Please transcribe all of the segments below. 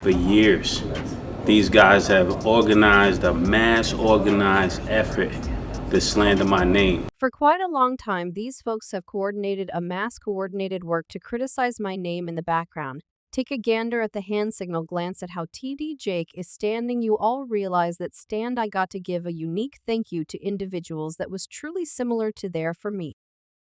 For years, these guys have organized a mass organized effort to slander my name. For quite a long time, these folks have coordinated a mass coordinated work to criticize my name in the background. Take a gander at the hand signal, glance at how TD Jake is standing. You all realize that stand I got to give a unique thank you to individuals that was truly similar to there for me.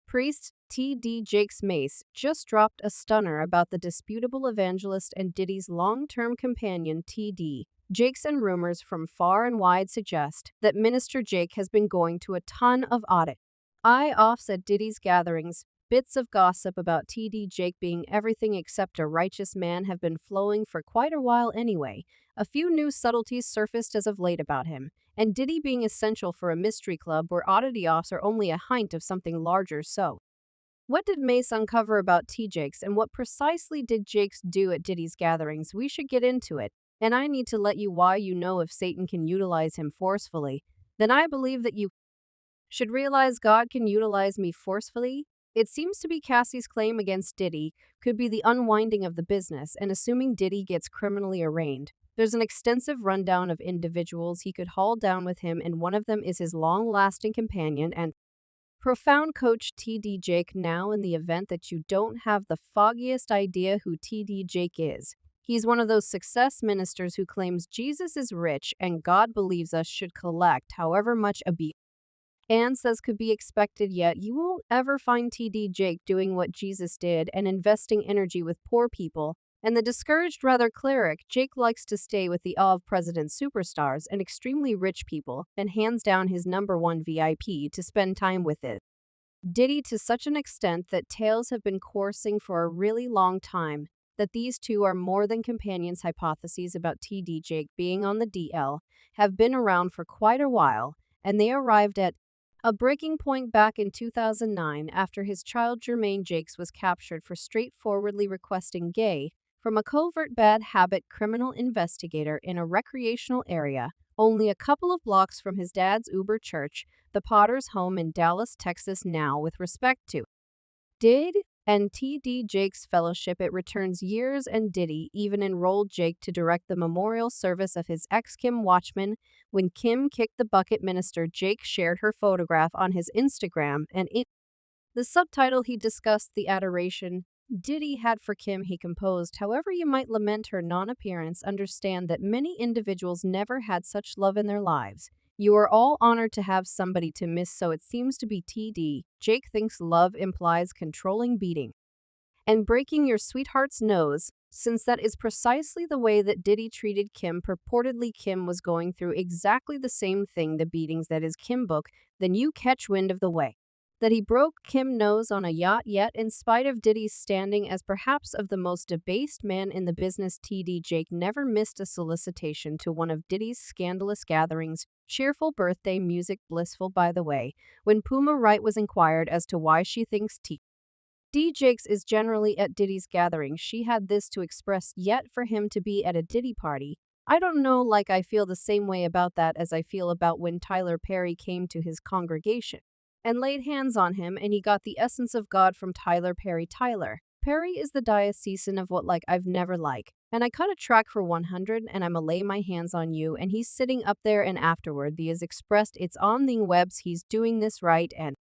Priest T.D. Jakes Mase just dropped a stunner about the disputable evangelist and Diddy's long-term companion T.D. Jakes, and rumors from far and wide suggest that Minister Jake has been going to a ton of audit. Offs at Diddy's gatherings. Bits of gossip about T.D. Jake being everything except a righteous man have been flowing for quite a while anyway. A few new subtleties surfaced as of late about him, and Diddy being essential for a mystery club where oddity offs are only a hint of something larger. So, what did Mase uncover about T. Jakes, and what precisely did Jakes do at Diddy's gatherings? We should get into it, and I need to let you why. You know, if Satan can utilize him forcefully, then I believe that you should realize God can utilize me forcefully. It seems to be Cassie's claim against Diddy could be the unwinding of the business, and assuming Diddy gets criminally arraigned. There's an extensive rundown of individuals he could haul down with him, and one of them is his long-lasting companion and profound coach T.D. Jake. Now, in the event that you don't have the foggiest idea who T.D. Jake is, he's one of those success ministers who claims Jesus is rich and God believes us should collect however much a beat and says could be expected, yet you won't ever find T.D. Jake doing what Jesus did and investing energy with poor people. And the discouraged, rather cleric, Jake likes to stay with the awe of president superstars and extremely rich people, and hands down his number one VIP to spend time with it. Diddy, to such an extent that tales have been coursing for a really long time that these two are more than companions. Hypotheses about T.D. Jake being on the DL have been around for quite a while, and they arrived at a breaking point back in 2009 after his child Jermaine Jakes was captured for straightforwardly requesting gay from a covert bad habit criminal investigator in a recreational area only a couple of blocks from his dad's Uber church, the Potter's home in Dallas, Texas. Now, with respect to Did and T.D. Jake's fellowship, it returns years, and Diddy even enrolled Jake to direct the memorial service of his ex-Kim Watchman. When Kim kicked the bucket, Minister Jake shared her photograph on his Instagram, and in the subtitle he discussed the adoration Diddy had for Kim. He composed, "However you might lament her non-appearance, understand that many individuals never had such love in their lives. You are all honored to have somebody to miss, so it seems to be T.D. Jake thinks love implies controlling, beating, and breaking your sweetheart's nose, since that is precisely the way that Diddy treated Kim. Purportedly, Kim was going through exactly the same thing, the beatings that is Kim book. Then you catch wind of the way that he broke Kim's nose on a yacht. Yet, in spite of Diddy's standing as perhaps of the most debased man in the business, T.D. Jake never missed a solicitation to one of Diddy's scandalous gatherings. Cheerful birthday music, blissful by the way. When Puma Wright was inquired as to why she thinks T.D. Jakes is generally at Diddy's gatherings, she had this to express: yet for him to be at a Diddy party, I don't know, like I feel the same way about that as I feel about when Tyler Perry came to his congregation and laid hands on him, and he got the essence of God from Tyler Perry. Tyler Perry is the diocesan of what like I've never like. And I cut a track for 100 and I'ma lay my hands on you, and he's sitting up there, and afterward the is expressed it's on the webs he's doing this right, and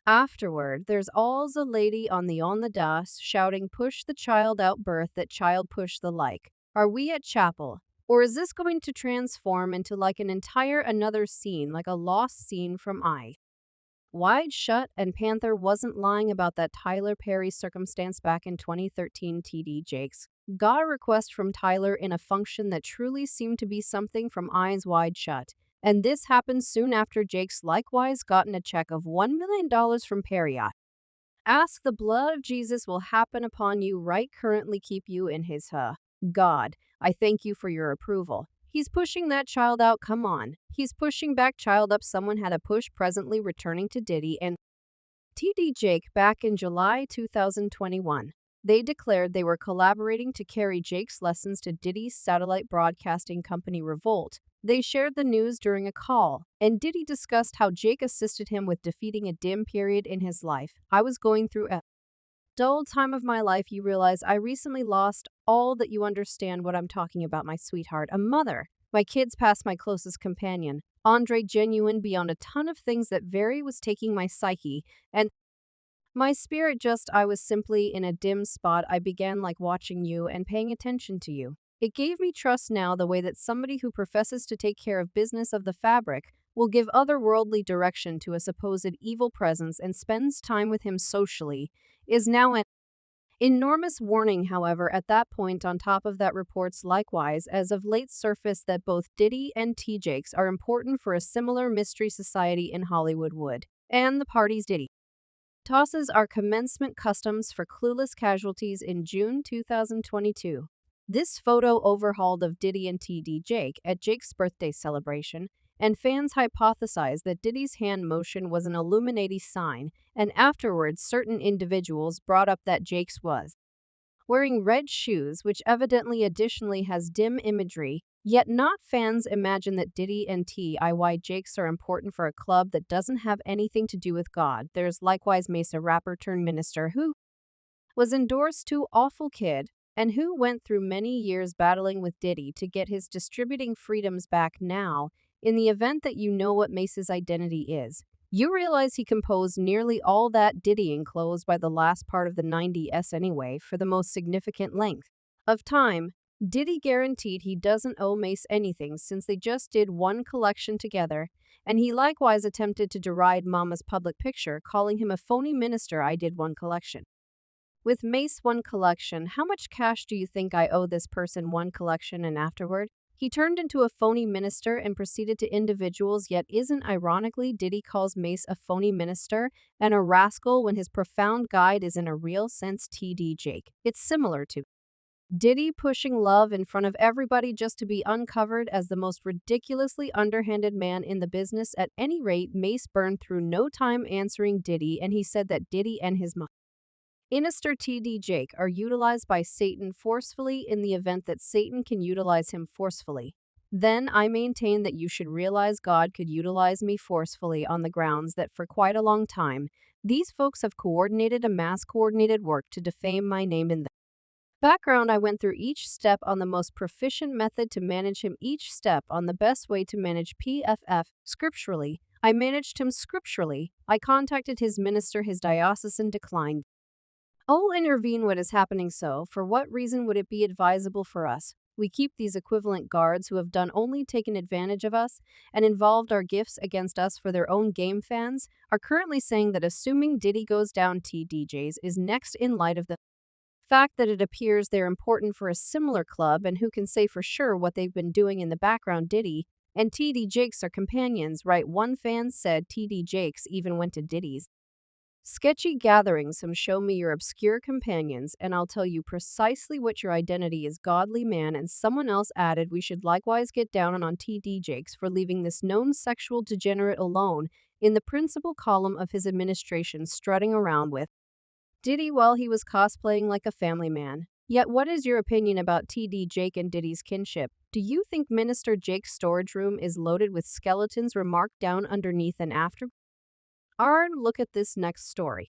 afterward there's alls a lady on the das shouting push the child out, birth that child, push the like. Are we at chapel? Or is this going to transform into like an entire another scene, like a lost scene from Wide Shut? And Panther wasn't lying about that Tyler Perry circumstance back in 2013. T.D. Jakes got a request from Tyler in a function that truly seemed to be something from Eyes Wide Shut. And this happened soon after Jakes likewise gotten a check of $1 million from Perry. Ask the blood of Jesus will happen upon you right currently, keep you in his God, I thank you for your approval. He's pushing that child out, come on. He's pushing back child up. Someone had a push. Presently returning to Diddy and T.D. Jake back in July 2021. They declared they were collaborating to carry Jake's lessons to Diddy's satellite broadcasting company Revolt. They shared the news during a call, and Diddy discussed how Jake assisted him with defeating a dim period in his life. I was going through a dull time of my life, you realize I recently lost all that you understand what I'm talking about, my sweetheart. A mother. My kids past my closest companion. Andre genuine beyond a ton of things that very was taking my psyche, and my spirit just I was simply in a dim spot. I began like watching you and paying attention to you. It gave me trust now the way that somebody who professes to take care of business of the fabric will give otherworldly direction to a supposed evil presence and spends time with him socially is now an enormous warning. However, at that point, on top of that, reports likewise as of late surfaced that both Diddy and T-Jakes are important for a similar mystery society in Hollywood would, and the parties Diddy tosses are commencement customs for clueless casualties in June 2022. This photo overhauled of Diddy and TD Jake at Jake's birthday celebration, and fans hypothesized that Diddy's hand motion was an Illuminati sign, and afterwards certain individuals brought up that Jake's was wearing red shoes, which evidently additionally has dim imagery, yet not fans imagine that Diddy and TIY Jakes are important for a club that doesn't have anything to do with God. There's likewise Mase, a rapper turned minister who was endorsed to Awful Kid and who went through many years battling with Diddy to get his distributing freedoms back now. In the event that you know what Mace's identity is, you realize he composed nearly all that Diddy enclosed by the last part of the 90s anyway for the most significant length of time. Diddy guaranteed he doesn't owe Mase anything since they just did one collection together, and he likewise attempted to deride Mama's public picture, calling him a phony minister. I did one collection with Mase, one collection. How much cash do you think I owe this person? One collection, and afterward he turned into a phony minister and proceeded to individuals. Yet isn't ironically Diddy calls Mase a phony minister and a rascal when his profound guide is in a real sense TD Jake? It's similar to Diddy pushing love in front of everybody just to be uncovered as the most ridiculously underhanded man in the business. At any rate, Mase burned through no time answering Diddy, and he said that Diddy and his minister TD Jake are utilized by Satan forcefully in the event that Satan can utilize him forcefully. Then I maintain that you should realize God could utilize me forcefully on the grounds that for quite a long time, these folks have coordinated a mass coordinated work to defame my name in the background. I went through each step on the most proficient method to manage him, each step on the best way to manage PFF scripturally. I managed him scripturally. I contacted his minister, his diocesan declined. Oh, intervene. What is happening? So, for what reason would it be advisable for us? We keep these equivalent guards who have done only taken advantage of us and involved our gifts against us for their own game. Fans are currently saying that assuming Diddy goes down, TDJs is next in light of the fact that it appears they're important for a similar club, and who can say for sure what they've been doing in the background. Diddy and TD Jakes are companions, right? One fan said TD Jakes even went to Diddy's sketchy gatherings. Some show me your obscure companions, and I'll tell you precisely what your identity is, godly man. And someone else added, we should likewise get down on TD Jakes for leaving this known sexual degenerate alone in the principal column of his administration, strutting around with Diddy while he was cosplaying like a family man. Yet what is your opinion about TD Jake and Diddy's kinship? Do you think Minister Jake's storage room is loaded with skeletons remarked down underneath and after? Look at this next story.